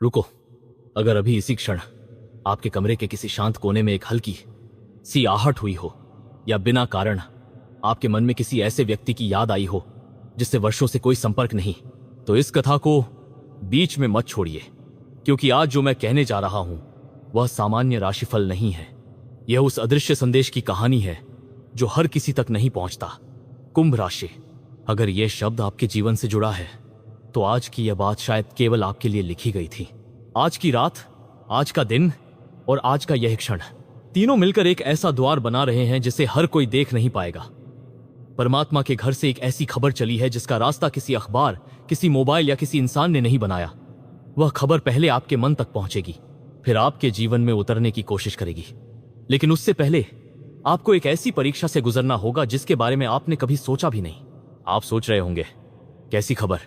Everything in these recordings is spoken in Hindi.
रुको, अगर अभी इसी क्षण आपके कमरे के किसी शांत कोने में एक हल्की सी आहट हुई हो, या बिना कारण आपके मन में किसी ऐसे व्यक्ति की याद आई हो जिससे वर्षों से कोई संपर्क नहीं, तो इस कथा को बीच में मत छोड़िए, क्योंकि आज जो मैं कहने जा रहा हूं वह सामान्य राशिफल नहीं है। यह उस अदृश्य संदेश की कहानी है जो हर किसी तक नहीं पहुंचता। कुंभ राशि। अगर यह शब्द आपके जीवन से जुड़ा है तो आज की यह बात शायद केवल आपके लिए लिखी गई थी। आज की रात, आज का दिन और आज का यह क्षण, तीनों मिलकर एक ऐसा द्वार बना रहे हैं जिसे हर कोई देख नहीं पाएगा। परमात्मा के घर से एक ऐसी खबर चली है जिसका रास्ता किसी अखबार, किसी मोबाइल या किसी इंसान ने नहीं बनाया। वह खबर पहले आपके मन तक पहुंचेगी, फिर आपके जीवन में उतरने की कोशिश करेगी। लेकिन उससे पहले आपको एक ऐसी परीक्षा से गुजरना होगा जिसके बारे में आपने कभी सोचा भी नहीं। आप सोच रहे होंगे, कैसी खबर?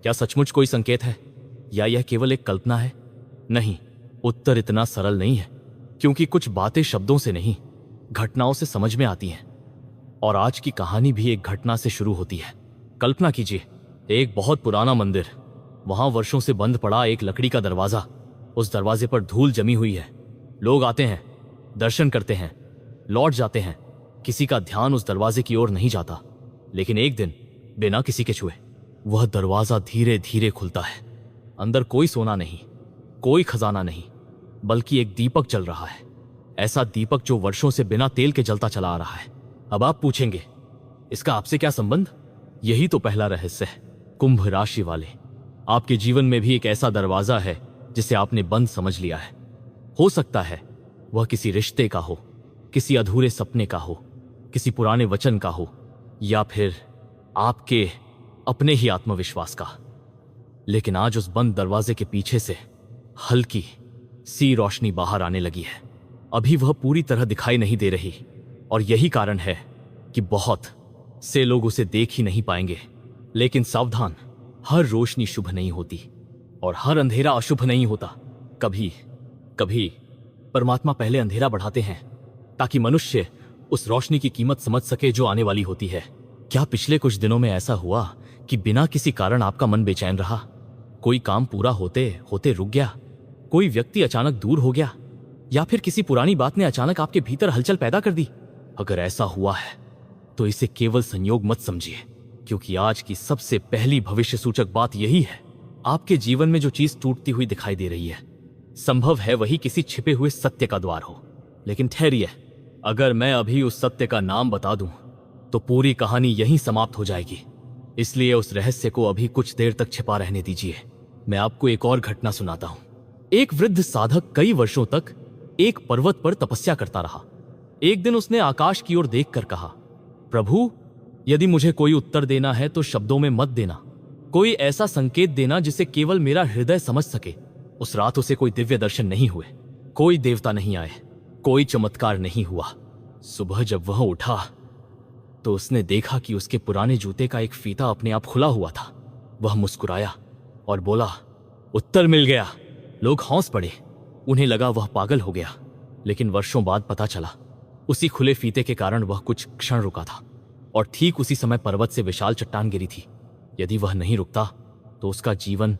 क्या सचमुच कोई संकेत है या यह केवल एक कल्पना है? नहीं, उत्तर इतना सरल नहीं है, क्योंकि कुछ बातें शब्दों से नहीं, घटनाओं से समझ में आती हैं। और आज की कहानी भी एक घटना से शुरू होती है। कल्पना कीजिए, एक बहुत पुराना मंदिर, वहां वर्षों से बंद पड़ा एक लकड़ी का दरवाजा। उस दरवाजे पर धूल जमी हुई है। लोग आते हैं, दर्शन करते हैं, लौट जाते हैं। किसी का ध्यान उस दरवाजे की ओर नहीं जाता। लेकिन एक दिन, बिना किसी के छुए, वह दरवाजा धीरे धीरे खुलता है। अंदर कोई सोना नहीं, कोई खजाना नहीं, बल्कि एक दीपक जल रहा है। ऐसा दीपक जो वर्षों से बिना तेल के जलता चला आ रहा है। अब आप पूछेंगे, इसका आपसे क्या संबंध? यही तो पहला रहस्य है। कुंभ राशि वाले, आपके जीवन में भी एक ऐसा दरवाजा है जिसे आपने बंद समझ लिया है। हो सकता है वह किसी रिश्ते का हो, किसी अधूरे सपने का हो, किसी पुराने वचन का हो, या फिर आपके अपने ही आत्मविश्वास का। लेकिन आज उस बंद दरवाजे के पीछे से हल्की सी रोशनी बाहर आने लगी है। अभी वह पूरी तरह दिखाई नहीं दे रही, और यही कारण है कि बहुत से लोग उसे देख ही नहीं पाएंगे। लेकिन सावधान, हर रोशनी शुभ नहीं होती और हर अंधेरा अशुभ नहीं होता। कभी कभी परमात्मा पहले अंधेरा बढ़ाते हैं ताकि मनुष्य उस रोशनी की कीमत समझ सके जो आने वाली होती है। क्या पिछले कुछ दिनों में ऐसा हुआ कि बिना किसी कारण आपका मन बेचैन रहा? कोई काम पूरा होते होते रुक गया, कोई व्यक्ति अचानक दूर हो गया, या फिर किसी पुरानी बात ने अचानक आपके भीतर हलचल पैदा कर दी? अगर ऐसा हुआ है तो इसे केवल संयोग मत समझिए, क्योंकि आज की सबसे पहली भविष्य सूचक बात यही है। आपके जीवन में जो चीज टूटती हुई दिखाई दे रही है, संभव है वही किसी छिपे हुए सत्य का द्वार हो। लेकिन ठहरिए, अगर मैं अभी उस सत्य का नाम बता दूं तो पूरी कहानी यहीं समाप्त हो जाएगी। इसलिए उस रहस्य को अभी कुछ देर तक छिपा रहने दीजिए। मैं आपको एक और घटना सुनाता हूं। एक वृद्ध साधक कई वर्षों तक एक पर्वत पर तपस्या करता रहा। एक दिन उसने आकाश की ओर देखकर कहा, प्रभु, यदि मुझे कोई उत्तर देना है तो शब्दों में मत देना। कोई ऐसा संकेत देना जिसे केवल मेरा हृदय समझ सके। उस रात उसे कोई दिव्य दर्शन नहीं हुए, कोई देवता नहीं आए, कोई चमत्कार नहीं हुआ। सुबह जब वह उठा तो उसने देखा कि उसके पुराने जूते का एक फीता अपने आप खुला हुआ था। वह मुस्कुराया और बोला, उत्तर मिल गया। लोग हौंस पड़े, उन्हें लगा वह पागल हो गया। लेकिन वर्षों बाद पता चला, उसी खुले फीते के कारण वह कुछ क्षण रुका था, और ठीक उसी समय पर्वत से विशाल चट्टान गिरी थी। यदि वह नहीं रुकता तो उसका जीवन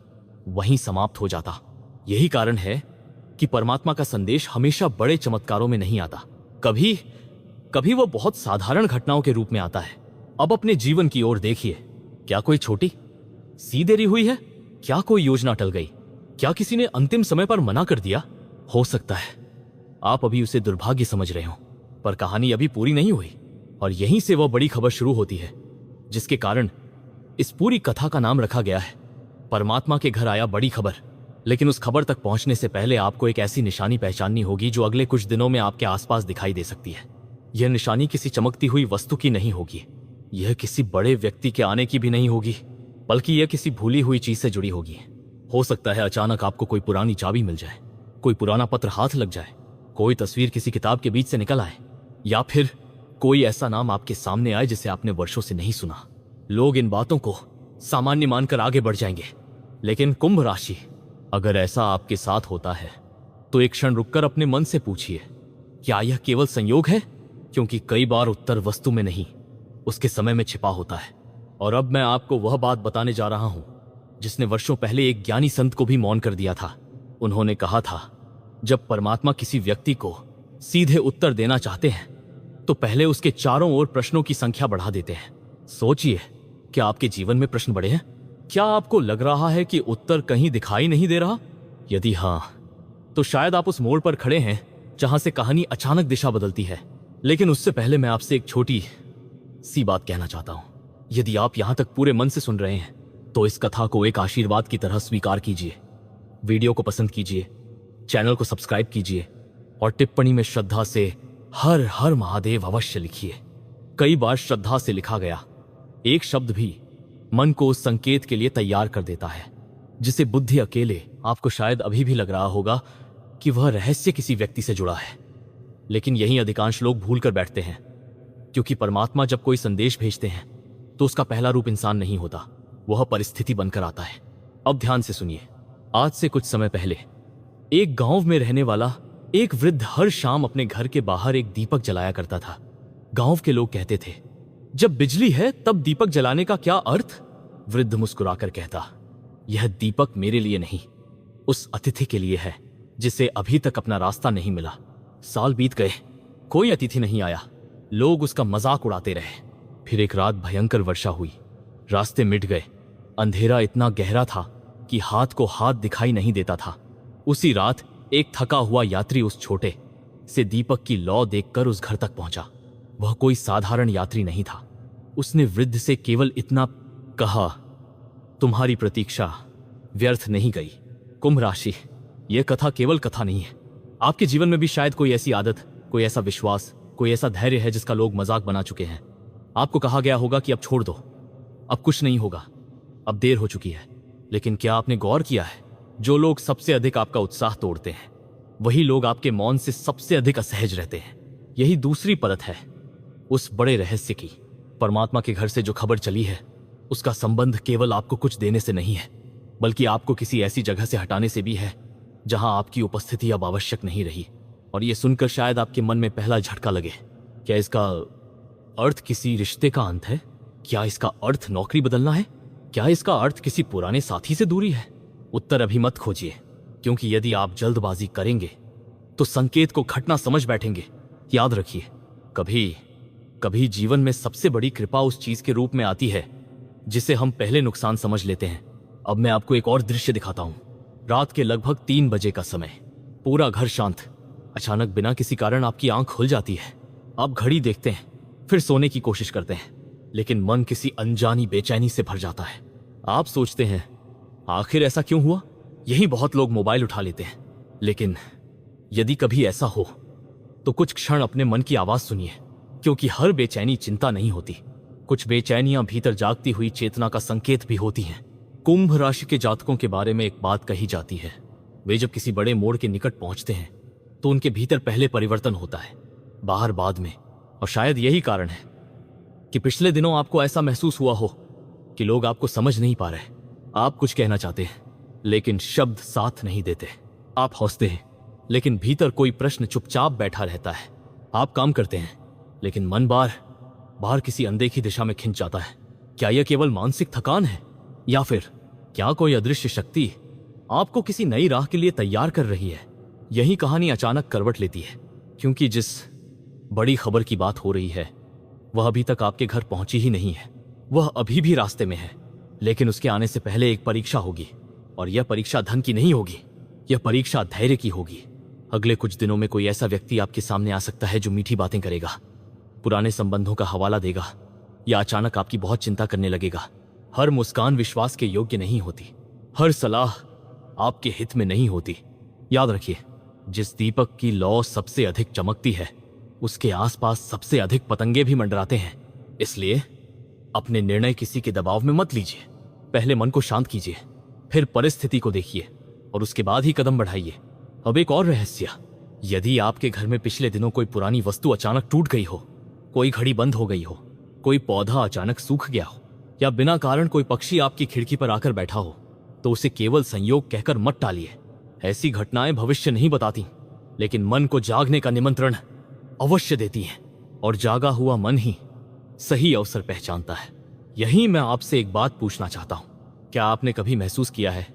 वहीं समाप्त हो जाता। यही कारण है कि परमात्मा का संदेश हमेशा बड़े चमत्कारों में नहीं आता। कभी कभी वह बहुत साधारण घटनाओं के रूप में आता है। अब अपने जीवन की ओर देखिए। क्या कोई छोटी सी देरी हुई है? क्या कोई योजना टल गई? क्या किसी ने अंतिम समय पर मना कर दिया? हो सकता है आप अभी उसे दुर्भाग्य समझ रहे हो, पर कहानी अभी पूरी नहीं हुई, और यहीं से वह बड़ी खबर शुरू होती है जिसके कारण इस पूरी कथा का नाम रखा गया है, परमात्मा के घर आया बड़ी खबर। लेकिन उस खबर तक पहुंचने से पहले आपको एक ऐसी निशानी पहचाननी होगी जो अगले कुछ दिनों में आपके आसपास दिखाई दे सकती है। यह निशानी किसी चमकती हुई वस्तु की नहीं होगी, यह किसी बड़े व्यक्ति के आने की भी नहीं होगी, बल्कि यह किसी भूली हुई चीज से जुड़ी होगी। हो सकता है अचानक आपको कोई पुरानी चाबी मिल जाए, कोई पुराना पत्र हाथ लग जाए, कोई तस्वीर किसी किताब के बीच से निकल आए, या फिर कोई ऐसा नाम आपके सामने आए जिसे आपने वर्षों से नहीं सुना। लोग इन बातों को सामान्य मानकर आगे बढ़ जाएंगे। लेकिन कुंभ राशि, अगर ऐसा आपके साथ होता है तो एक क्षण रुककर अपने मन से पूछिए, क्या यह केवल संयोग है? क्योंकि कई बार उत्तर वस्तु में नहीं, उसके समय में छिपा होता है। और अब मैं आपको वह बात बताने जा रहा हूं जिसने वर्षों पहले एक ज्ञानी संत को भी मौन कर दिया था। उन्होंने कहा था, जब परमात्मा किसी व्यक्ति को सीधे उत्तर देना चाहते हैं तो पहले उसके चारों ओर प्रश्नों की संख्या बढ़ा देते हैं। सोचिए, क्या आपके जीवन में प्रश्न बढ़े हैं? क्या आपको लग रहा है कि उत्तर कहीं दिखाई नहीं दे रहा? यदि हाँ, तो शायद आप उस मोड़ पर खड़े हैं जहां से कहानी अचानक दिशा बदलती है। लेकिन उससे पहले मैं आपसे एक छोटी सी बात कहना चाहता हूं। यदि आप यहां तक पूरे मन से सुन रहे हैं तो इस कथा को एक आशीर्वाद की तरह स्वीकार कीजिए। वीडियो को पसंद कीजिए, चैनल को सब्सक्राइब कीजिए और टिप्पणी में श्रद्धा से हर हर महादेव अवश्य लिखिए। कई बार श्रद्धा से लिखा गया एक शब्द भी मन को उस संकेत के लिए तैयार कर देता है जिसे बुद्धि अकेले आपको शायद अभी भी लग रहा होगा कि वह रहस्य किसी व्यक्ति से जुड़ा है। लेकिन यही अधिकांश लोग भूल कर बैठते हैं, क्योंकि परमात्मा जब कोई संदेश भेजते हैं तो उसका पहला रूप इंसान नहीं होता, वह परिस्थिति बनकर आता है। अब ध्यान से सुनिए। आज से कुछ समय पहले एक गांव में रहने वाला एक वृद्ध हर शाम अपने घर के बाहर एक दीपक जलाया करता था। गांव के लोग कहते थे, जब बिजली है तब दीपक जलाने का क्या अर्थ? वृद्ध मुस्कुराकर कहता, यह दीपक मेरे लिए नहीं, उस अतिथि के लिए है जिसे अभी तक अपना रास्ता नहीं मिला। साल बीत गए, कोई अतिथि नहीं आया। लोग उसका मजाक उड़ाते रहे। फिर एक रात भयंकर वर्षा हुई, रास्ते मिट गए। अंधेरा इतना गहरा था कि हाथ को हाथ दिखाई नहीं देता था। उसी रात एक थका हुआ यात्री उस छोटे से दीपक की लौ देखकर उस घर तक पहुंचा। वह कोई साधारण यात्री नहीं था। उसने वृद्ध से केवल इतना कहा, तुम्हारी प्रतीक्षा व्यर्थ नहीं गई। कुंभ राशि, यह कथा केवल कथा नहीं है। आपके जीवन में भी शायद कोई ऐसी आदत, कोई ऐसा विश्वास, कोई ऐसा धैर्य है जिसका लोग मजाक बना चुके हैं। आपको कहा गया होगा कि अब छोड़ दो, अब कुछ नहीं होगा, अब देर हो चुकी है। लेकिन क्या आपने गौर किया है, जो लोग सबसे अधिक आपका उत्साह तोड़ते हैं वही लोग आपके मौन से सबसे अधिक असहज रहते हैं। यही दूसरी परत है उस बड़े रहस्य की। परमात्मा के घर से जो खबर चली है उसका संबंध केवल आपको कुछ देने से नहीं है, बल्कि आपको किसी ऐसी जगह से हटाने से भी है जहां आपकी उपस्थिति अब आवश्यक नहीं रही। और यह सुनकर शायद आपके मन में पहला झटका लगे, क्या इसका अर्थ किसी रिश्ते का अंत है? क्या इसका अर्थ नौकरी बदलना है? क्या इसका अर्थ किसी पुराने साथी से दूरी है? उत्तर अभी मत खोजिए, क्योंकि यदि आप जल्दबाजी करेंगे तो संकेत को घटना समझ बैठेंगे। याद रखिए, कभी कभी जीवन में सबसे बड़ी कृपा उस चीज के रूप में आती है जिसे हम पहले नुकसान समझ लेते हैं। अब मैं आपको एक और दृश्य दिखाता हूं। रात के लगभग 3 बजे का समय, पूरा घर शांत। अचानक बिना किसी कारण आपकी आंख खुल जाती है। आप घड़ी देखते हैं, फिर सोने की कोशिश करते हैं, लेकिन मन किसी अनजानी बेचैनी से भर जाता है। आप सोचते हैं, आखिर ऐसा क्यों हुआ? यही बहुत लोग मोबाइल उठा लेते हैं। लेकिन यदि कभी ऐसा हो तो कुछ क्षण अपने मन की आवाज सुनिए, क्योंकि हर बेचैनी चिंता नहीं होती। कुछ बेचैनियां भीतर जागती हुई चेतना का संकेत भी होती हैं। कुंभ राशि के जातकों के बारे में एक बात कही जाती है, वे जब किसी बड़े मोड़ के निकट पहुंचते हैं तो उनके भीतर पहले परिवर्तन होता है, बाहर बाद में। और शायद यही कारण है कि पिछले दिनों आपको ऐसा महसूस हुआ हो कि लोग आपको समझ नहीं पा रहे। आप कुछ कहना चाहते हैं लेकिन शब्द साथ नहीं देते। आप हंसते हैं लेकिन भीतर कोई प्रश्न चुपचाप बैठा रहता है। आप काम करते हैं लेकिन मन बाहर किसी अनदेखी दिशा में खिंच जाता है। क्या यह केवल मानसिक थकान है, या फिर क्या कोई अदृश्य शक्ति आपको किसी नई राह के लिए तैयार कर रही है? यही कहानी अचानक करवट लेती है, क्योंकि जिस बड़ी खबर की बात हो रही है वह अभी तक आपके घर पहुंची ही नहीं है। वह अभी भी रास्ते में है, लेकिन उसके आने से पहले एक परीक्षा होगी। और यह परीक्षा धन की नहीं होगी, यह परीक्षा धैर्य की होगी। अगले कुछ दिनों में कोई ऐसा व्यक्ति आपके सामने आ सकता है जो मीठी बातें करेगा, पुराने संबंधों का हवाला देगा, या अचानक आपकी बहुत चिंता करने लगेगा। हर मुस्कान विश्वास के योग्य नहीं होती, हर सलाह आपके हित में नहीं होती। याद रखिए, जिस दीपक की लौ सबसे अधिक चमकती है उसके आसपास सबसे अधिक पतंगे भी मंडराते हैं। इसलिए अपने निर्णय किसी के दबाव में मत लीजिए। पहले मन को शांत कीजिए, फिर परिस्थिति को देखिए और उसके बाद ही कदम बढ़ाइए। अब एक और रहस्य, यदि आपके घर में पिछले दिनों कोई पुरानी वस्तु अचानक टूट गई हो, कोई घड़ी बंद हो गई हो, कोई पौधा अचानक सूख गया हो, या बिना कारण कोई पक्षी आपकी खिड़की पर आकर बैठा हो, तो उसे केवल संयोग कहकर मत टालिए। ऐसी घटनाएं भविष्य नहीं बताती, लेकिन मन को जागने का निमंत्रण अवश्य देती हैं, और जागा हुआ मन ही सही अवसर पहचानता है। यही मैं आपसे एक बात पूछना चाहता हूं, क्या आपने कभी महसूस किया है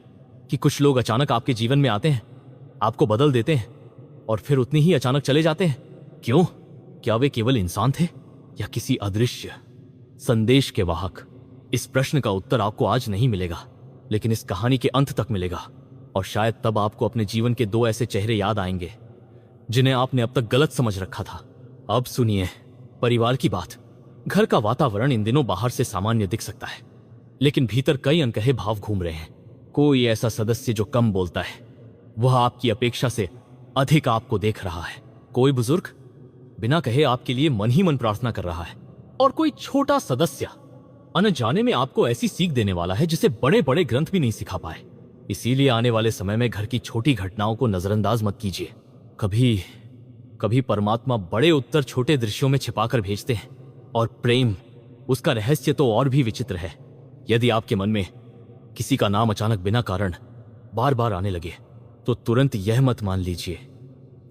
कि कुछ लोग अचानक आपके जीवन में आते हैं आपको बदल देते हैं और फिर उतनी ही अचानक चले जाते हैं। क्यों? क्या वे केवल इंसान थे या किसी अदृश्य संदेश के वाहक? इस प्रश्न का उत्तर आपको आज नहीं मिलेगा, लेकिन इस कहानी के अंत तक मिलेगा। और शायद तब आपको अपने जीवन के 2 ऐसे चेहरे याद आएंगे जिन्हें आपने अब तक गलत समझ रखा था। अब सुनिए परिवार की बात। घर का वातावरण इन दिनों बाहर से सामान्य दिख सकता है, लेकिन भीतर कई अनकहे भाव घूम रहे हैं। कोई ऐसा सदस्य जो कम बोलता है, वह आपकी अपेक्षा से अधिक आपको देख रहा है। कोई बुजुर्ग बिना कहे आपके लिए मन ही मन प्रार्थना कर रहा है, और कोई छोटा सदस्य अनजाने में आपको ऐसी सीख देने वाला है जिसे बड़े बड़े ग्रंथ भी नहीं सिखा पाए। इसीलिए आने वाले समय में घर की छोटी घटनाओं को नजरअंदाज मत कीजिए। कभी कभी परमात्मा बड़े उत्तर छोटे दृश्यों में छिपाकर भेजते हैं, और प्रेम, उसका रहस्य तो और भी विचित्र है। यदि आपके मन में किसी का नाम अचानक बिना कारण बार बार आने लगे, तो तुरंत यह मत मान लीजिए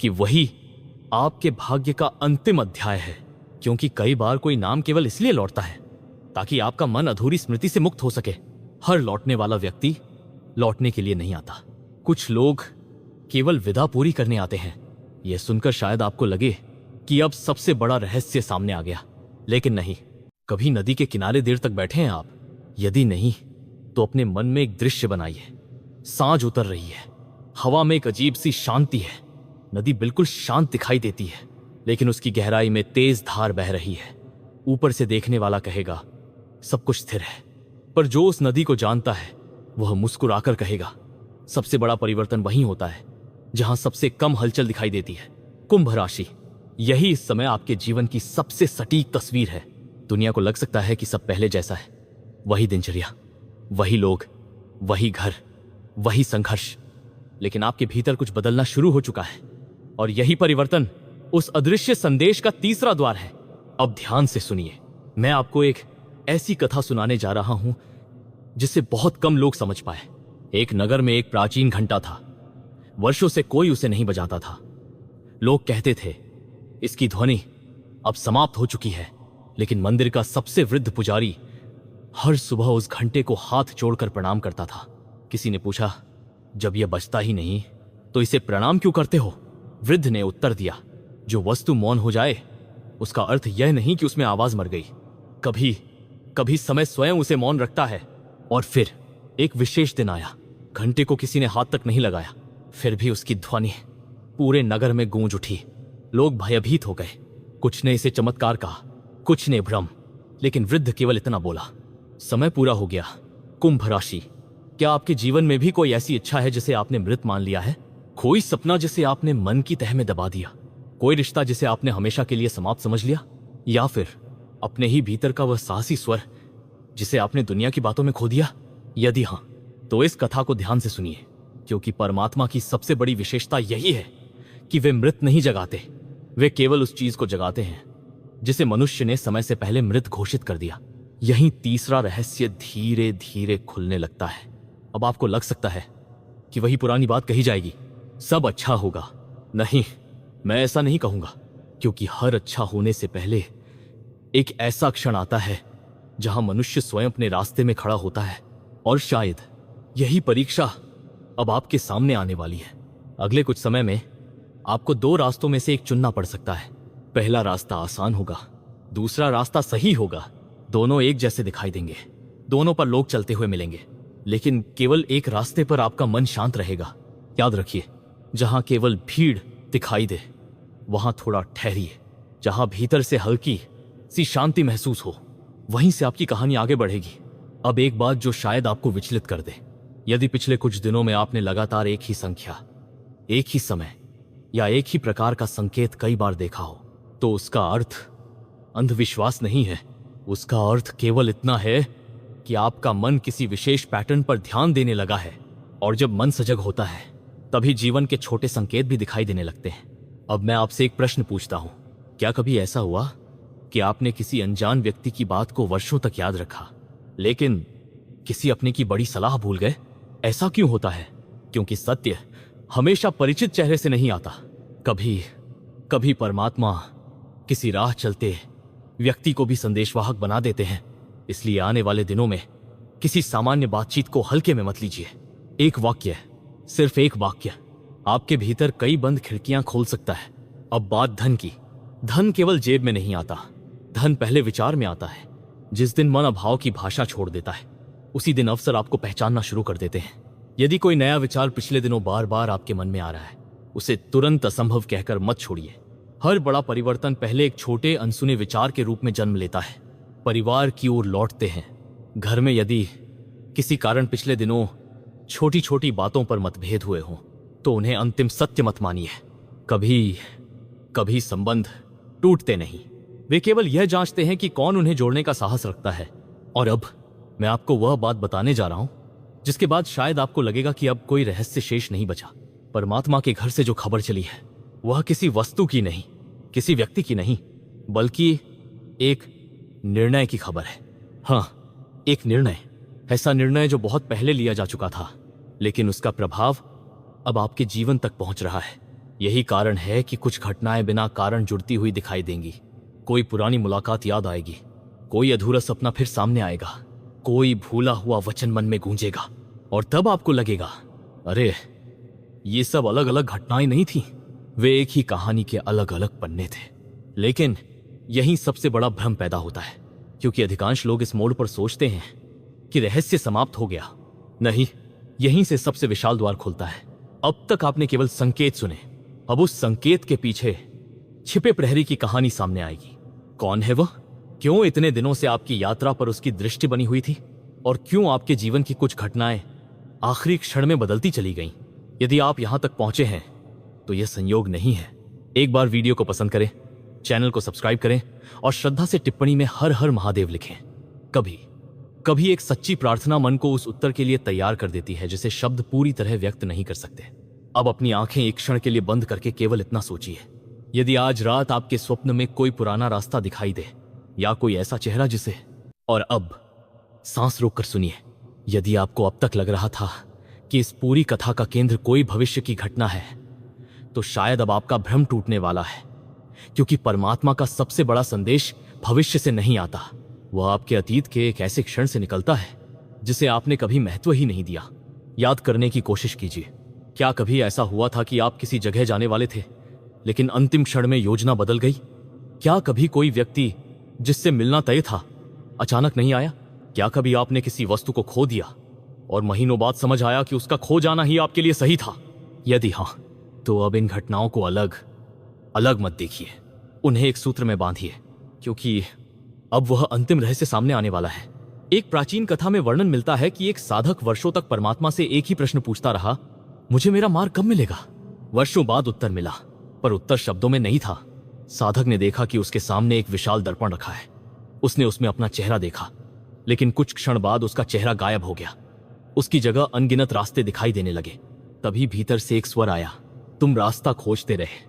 कि वही आपके भाग्य का अंतिम अध्याय है, क्योंकि कई बार कोई नाम केवल इसलिए लौटता है ताकि आपका मन अधूरी स्मृति से मुक्त हो सके। हर लौटने वाला व्यक्ति लौटने के लिए नहीं आता। कुछ लोग केवल विदा पूरी करने आते हैं। यह सुनकर शायद आपको लगे कि अब सबसे बड़ा रहस्य सामने आ गया, लेकिन नहीं। कभी नदी के किनारे देर तक बैठे हैं आप? यदि नहीं, तो अपने मन में एक दृश्य बनाइए। सांझ उतर रही है, हवा में एक अजीब सी शांति है। नदी बिल्कुल शांत दिखाई देती है, लेकिन उसकी गहराई में तेज धार बह रही है। ऊपर से देखने वाला कहेगा सब कुछ स्थिर है, पर जो उस नदी को जानता है वह मुस्कुराकर कहेगा सबसे बड़ा परिवर्तन वहीं होता है जहां सबसे कम हलचल दिखाई देती है। कुंभ राशि, यही इस समय आपके जीवन की सबसे सटीक तस्वीर है। दुनिया को लग सकता है कि सब पहले जैसा है, वही दिनचर्या, वही लोग, वही घर, वही संघर्ष, लेकिन आपके भीतर कुछ बदलना शुरू हो चुका है, और यही परिवर्तन उस अदृश्य संदेश का तीसरा द्वार है। अब ध्यान से सुनिए, मैं आपको एक ऐसी कथा सुनाने जा रहा हूं जिसे बहुत कम लोग समझ पाए। एक नगर में एक प्राचीन घंटा था। वर्षों से कोई उसे नहीं बजाता था। लोग कहते थे इसकी ध्वनि अब समाप्त हो चुकी है, लेकिन मंदिर का सबसे वृद्ध पुजारी हर सुबह उस घंटे को हाथ जोड़कर प्रणाम करता था। किसी ने पूछा, जब यह बजता ही नहीं तो इसे प्रणाम क्यों करते हो? वृद्ध ने उत्तर दिया, जो वस्तु मौन हो जाए उसका अर्थ यह नहीं कि उसमें आवाज मर गई। कभी कभी समय स्वयं उसे मौन रखता है। और फिर एक विशेष दिन आया। घंटे को किसी ने हाथ तक नहीं लगाया, फिर भी उसकी ध्वनि पूरे नगर में गूंज उठी। लोग भयभीत हो गए। कुछ ने इसे चमत्कार कहा, कुछ ने भ्रम, लेकिन वृद्ध केवल इतना बोला, समय पूरा हो गया। कुंभ राशि, क्या आपके जीवन में भी कोई ऐसी इच्छा है जिसे आपने मृत मान लिया है? कोई सपना जिसे आपने मन की तह में दबा दिया? कोई रिश्ता जिसे आपने हमेशा के लिए समाप्त समझ लिया? या फिर अपने ही भीतर का वह साहसी स्वर जिसे आपने दुनिया की बातों में खो दिया? यदि हां, तो इस कथा को ध्यान से सुनिए, क्योंकि परमात्मा की सबसे बड़ी विशेषता यही है कि वे मृत नहीं जगाते। वे केवल उस चीज को जगाते हैं जिसे मनुष्य ने समय से पहले मृत घोषित कर दिया। यही तीसरा रहस्य धीरे धीरे खुलने लगता है। अब आपको लग सकता है कि वही पुरानी बात कही जाएगी, सब अच्छा होगा। नहीं, मैं ऐसा नहीं कहूंगा, क्योंकि हर अच्छा होने से पहले एक ऐसा क्षण आता है जहां मनुष्य स्वयं अपने रास्ते में खड़ा होता है। और शायद यही परीक्षा अब आपके सामने आने वाली है। अगले कुछ समय में आपको 2 रास्तों में से एक चुनना पड़ सकता है। पहला रास्ता आसान होगा, दूसरा रास्ता सही होगा। दोनों एक जैसे दिखाई देंगे, दोनों पर लोग चलते हुए मिलेंगे, लेकिन केवल एक रास्ते पर आपका मन शांत रहेगा। याद रखिए, जहां केवल भीड़ दिखाई दे वहां थोड़ा ठहरिए। जहां भीतर से हल्की सी शांति महसूस हो, वहीं से आपकी कहानी आगे बढ़ेगी। अब एक बात जो शायद आपको विचलित कर दे, यदि पिछले कुछ दिनों में आपने लगातार एक ही संख्या, एक ही समय या एक ही प्रकार का संकेत कई बार देखा हो, तो उसका अर्थ अंधविश्वास नहीं है। उसका अर्थ केवल इतना है कि आपका मन किसी विशेष पैटर्न पर ध्यान देने लगा है। और जब मन सजग होता है, तभी जीवन के छोटे संकेत भी दिखाई देने लगते हैं। अब मैं आपसे एक प्रश्न पूछता हूं, क्या कभी ऐसा हुआ कि आपने किसी अनजान व्यक्ति की बात को वर्षों तक याद रखा, लेकिन किसी अपने की बड़ी सलाह भूल गए? ऐसा क्यों होता है? क्योंकि सत्य हमेशा परिचित चेहरे से नहीं आता। कभी कभी परमात्मा किसी राह चलते व्यक्ति को भी संदेशवाहक बना देते हैं। इसलिए आने वाले दिनों में किसी सामान्य बातचीत को हल्के में मत लीजिए। एक वाक्य, सिर्फ एक वाक्य आपके भीतर कई बंद खिड़कियां खोल सकता है। अब बात धन की। धन केवल जेब में नहीं आता, धन पहले विचार में आता है। जिस दिन मन अभाव की भाषा छोड़ देता है, उसी दिन अवसर आपको पहचानना शुरू कर देते हैं। यदि कोई नया विचार पिछले दिनों बार बार आपके मन में आ रहा है, उसे तुरंत असंभव कहकर मत छोड़िए। हर बड़ा परिवर्तन पहले एक छोटे अनसुने विचार के रूप में जन्म लेता है। परिवार की ओर लौटते हैं। घर में यदि किसी कारण पिछले दिनों छोटी छोटी बातों पर मतभेद हुए हों, तो उन्हें अंतिम सत्य मत मानिए। कभी कभी संबंध टूटते नहीं, वे केवल यह जांचते हैं कि कौन उन्हें जोड़ने का साहस रखता है। और अब मैं आपको वह बात बताने जा रहा हूं जिसके बाद शायद आपको लगेगा कि अब कोई रहस्य शेष नहीं बचा। परमात्मा के घर से जो खबर चली है, वह किसी वस्तु की नहीं, किसी व्यक्ति की नहीं, बल्कि एक निर्णय की खबर है। हाँ, एक निर्णय, ऐसा निर्णय जो बहुत पहले लिया जा चुका था, लेकिन उसका प्रभाव अब आपके जीवन तक पहुंच रहा है। यही कारण है कि कुछ घटनाएं बिना कारण जुड़ती हुई दिखाई देंगी। कोई पुरानी मुलाकात याद आएगी, कोई अधूरा सपना फिर सामने आएगा, कोई भूला हुआ वचन मन में गूंजेगा, और तब आपको लगेगा, अरे ये सब अलग अलग घटनाएं नहीं थी, वे एक ही कहानी के अलग अलग पन्ने थे। लेकिन यही सबसे बड़ा भ्रम पैदा होता है, क्योंकि अधिकांश लोग इस मोड़ पर सोचते हैं कि रहस्य समाप्त हो गया। नहीं, यहीं से सबसे विशाल द्वार खुलता है। अब तक आपने केवल संकेत सुने, अब उस संकेत के पीछे छिपे प्रहरी की कहानी सामने आएगी। कौन है वह? क्यों इतने दिनों से आपकी यात्रा पर उसकी दृष्टि बनी हुई थी? और क्यों आपके जीवन की कुछ घटनाएं आखिरी क्षण में बदलती चली गईं? यदि आप यहां तक पहुंचे हैं तो यह संयोग नहीं है। एक बार वीडियो को पसंद करें, चैनल को सब्सक्राइब करें और श्रद्धा से टिप्पणी में हर हर महादेव लिखें। कभी कभी एक सच्ची प्रार्थना मन को उस उत्तर के लिए तैयार कर देती है जिसे शब्द पूरी तरह व्यक्त नहीं कर सकते। अब अपनी आंखें एक क्षण के लिए बंद करके केवल इतना सोचिए, यदि आज रात आपके स्वप्न में कोई पुराना रास्ता दिखाई दे या कोई ऐसा चेहरा जिसे, और अब सांस रोककर सुनिए, यदि आपको अब तक लग रहा था कि इस पूरी कथा का केंद्र कोई भविष्य की घटना है, तो शायद अब आपका भ्रम टूटने वाला है। क्योंकि परमात्मा का सबसे बड़ा संदेश भविष्य से नहीं आता, वह आपके अतीत के एक ऐसे क्षण से निकलता है जिसे आपने कभी महत्व ही नहीं दिया। याद करने की कोशिश कीजिए, क्या कभी ऐसा हुआ था कि आप किसी जगह जाने वाले थे, लेकिन अंतिम क्षण में योजना बदल गई? क्या कभी कोई व्यक्ति जिससे मिलना तय था अचानक नहीं आया? क्या कभी आपने किसी वस्तु को खो दिया और महीनों बाद समझ आया कि उसका खो जाना ही आपके लिए सही था? यदि हाँ, तो अब इन घटनाओं को अलग अलग मत देखिए, उन्हें एक सूत्र में बांधिए, क्योंकि अब वह अंतिम रहस्य सामने आने वाला है। एक प्राचीन कथा में वर्णन मिलता है कि एक साधक वर्षों तक परमात्मा से एक ही प्रश्न पूछता रहा, मुझे मेरा मार्ग कब मिलेगा? वर्षों बाद उत्तर मिला, पर उत्तर शब्दों में नहीं था। साधक ने देखा कि उसके सामने एक विशाल दर्पण रखा है। उसने उसमें अपना चेहरा देखा, लेकिन कुछ क्षण बाद उसका चेहरा गायब हो गया। उसकी जगह अनगिनत रास्ते दिखाई देने लगे। तभी भीतर से एक स्वर आया, तुम रास्ता खोजते रहे,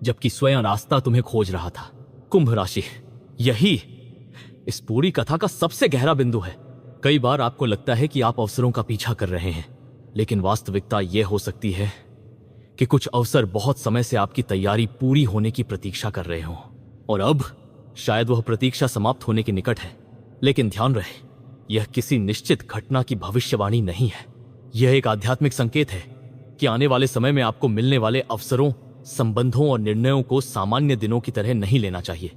जबकि स्वयं रास्ता तुम्हें खोज रहा था। कुंभ राशि, यही इस पूरी कथा का सबसे गहरा बिंदु है। कई बार आपको लगता है कि आप अवसरों का पीछा कर रहे हैं, लेकिन वास्तविकता यह हो सकती है कि कुछ अवसर बहुत समय से आपकी तैयारी पूरी होने की प्रतीक्षा कर रहे हों, और अब शायद वह प्रतीक्षा समाप्त होने के निकट है। लेकिन ध्यान रहे, यह किसी निश्चित घटना की भविष्यवाणी नहीं है। यह एक आध्यात्मिक संकेत है कि आने वाले समय में आपको मिलने वाले अवसरों, संबंधों और निर्णयों को सामान्य दिनों की तरह नहीं लेना चाहिए।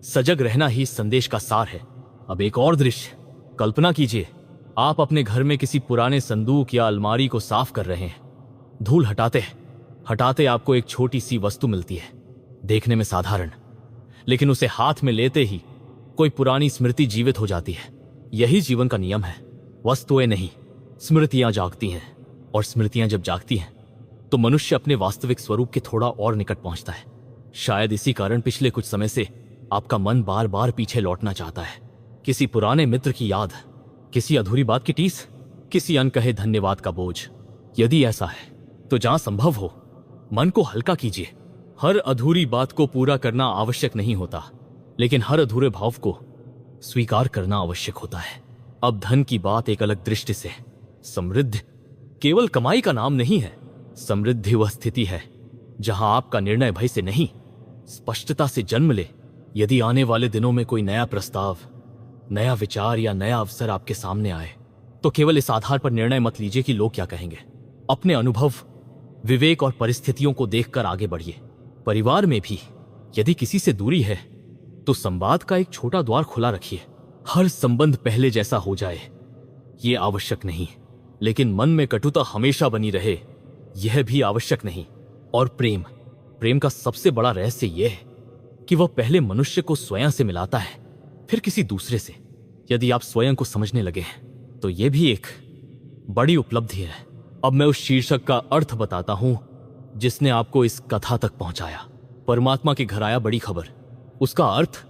सजग रहना ही इस संदेश का सार है। अब एक और दृश्य कल्पना कीजिए, आप अपने घर में किसी पुराने संदूक या अलमारी को साफ कर रहे हैं। धूल हटाते हटाते आपको एक छोटी सी वस्तु मिलती है, देखने में साधारण, लेकिन उसे हाथ में लेते ही कोई पुरानी स्मृति जीवित हो जाती है। यही जीवन का नियम है। वस्तुएं नहीं, स्मृतियां जागती हैं, और स्मृतियां जब जागती हैं तो मनुष्य अपने वास्तविक स्वरूप के थोड़ा और निकट पहुंचता है। शायद इसी कारण पिछले कुछ समय से आपका मन बार बार पीछे लौटना चाहता है। किसी पुराने मित्र की याद, किसी अधूरी बात की टीस, किसी अनकहे धन्यवाद का बोझ। यदि ऐसा है तो जहां संभव हो मन को हल्का कीजिए। हर अधूरी बात को पूरा करना आवश्यक नहीं होता, लेकिन हर अधूरे भाव को स्वीकार करना आवश्यक होता है। अब धन की बात एक अलग दृष्टि से। समृद्धि केवल कमाई का नाम नहीं है। समृद्धि वह स्थिति है जहां आपका निर्णय भय से नहीं, स्पष्टता से जन्म ले। यदि आने वाले दिनों में कोई नया प्रस्ताव, नया विचार या नया अवसर आपके सामने आए, तो केवल इस आधार पर निर्णय मत लीजिए कि लोग क्या कहेंगे। अपने अनुभव, विवेक और परिस्थितियों को देखकर आगे बढ़िए। परिवार में भी यदि किसी से दूरी है तो संवाद का एक छोटा द्वार खुला रखिए। हर संबंध पहले जैसा हो जाए ये आवश्यक नहीं, लेकिन मन में कटुता हमेशा बनी रहे यह भी आवश्यक नहीं। और प्रेम का सबसे बड़ा रहस्य यह है कि वह पहले मनुष्य को स्वयं से मिलाता है, फिर किसी दूसरे से। यदि आप स्वयं को समझने लगे हैं तो यह भी एक बड़ी उपलब्धि है। अब मैं उस शीर्षक का अर्थ बताता हूं जिसने आपको इस कथा तक पहुंचाया। परमात्मा के घर आया बड़ी खबर। उसका अर्थ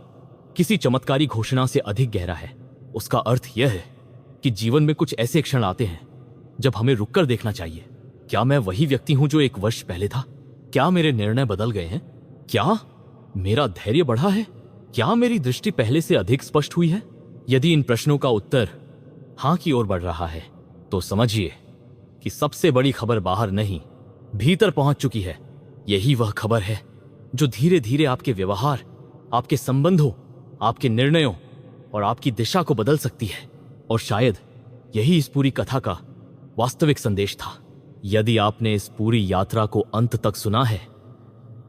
किसी चमत्कारी घोषणा से अधिक गहरा है। उसका अर्थ यह है कि जीवन में कुछ ऐसे क्षण आते हैं जब हमें रुककर देखना चाहिए। क्या मैं वही व्यक्ति हूं जो 1 वर्ष पहले था? क्या मेरे निर्णय बदल गए हैं? क्या मेरा धैर्य बढ़ा है? क्या मेरी दृष्टि पहले से अधिक स्पष्ट हुई है? यदि इन प्रश्नों का उत्तर हां की ओर बढ़ रहा है तो समझिए कि सबसे बड़ी खबर बाहर नहीं, भीतर पहुंच चुकी है। यही वह खबर है जो धीरे धीरे आपके व्यवहार, आपके संबंधों, आपके निर्णयों और आपकी दिशा को बदल सकती है। और शायद यही इस पूरी कथा का वास्तविक संदेश था। यदि आपने इस पूरी यात्रा को अंत तक सुना है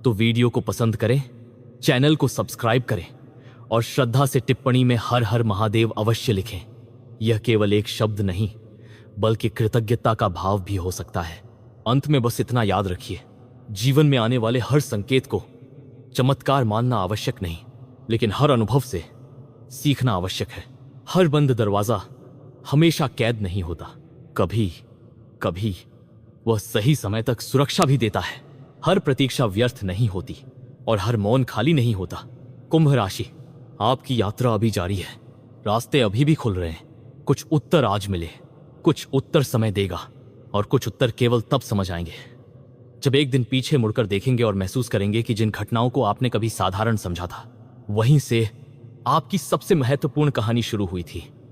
तो वीडियो को पसंद करें, चैनल को सब्सक्राइब करें और श्रद्धा से टिप्पणी में हर हर महादेव अवश्य लिखें। यह केवल एक शब्द नहीं बल्कि कृतज्ञता का भाव भी हो सकता है। अंत में बस इतना याद रखिए, जीवन में आने वाले हर संकेत को चमत्कार मानना आवश्यक नहीं, लेकिन हर अनुभव से सीखना आवश्यक है। हर बंद दरवाजा हमेशा कैद नहीं होता, कभी कभी वह सही समय तक सुरक्षा भी देता है। हर प्रतीक्षा व्यर्थ नहीं होती और हर मौन खाली नहीं होता। कुंभ राशि, आपकी यात्रा अभी जारी है। रास्ते अभी भी खुल रहे हैं। कुछ उत्तर आज मिले, कुछ उत्तर समय देगा और कुछ उत्तर केवल तब समझ आएंगे जब एक दिन पीछे मुड़कर देखेंगे और महसूस करेंगे कि जिन घटनाओं को आपने कभी साधारण समझा था वहीं से आपकी सबसे महत्वपूर्ण कहानी शुरू हुई थी।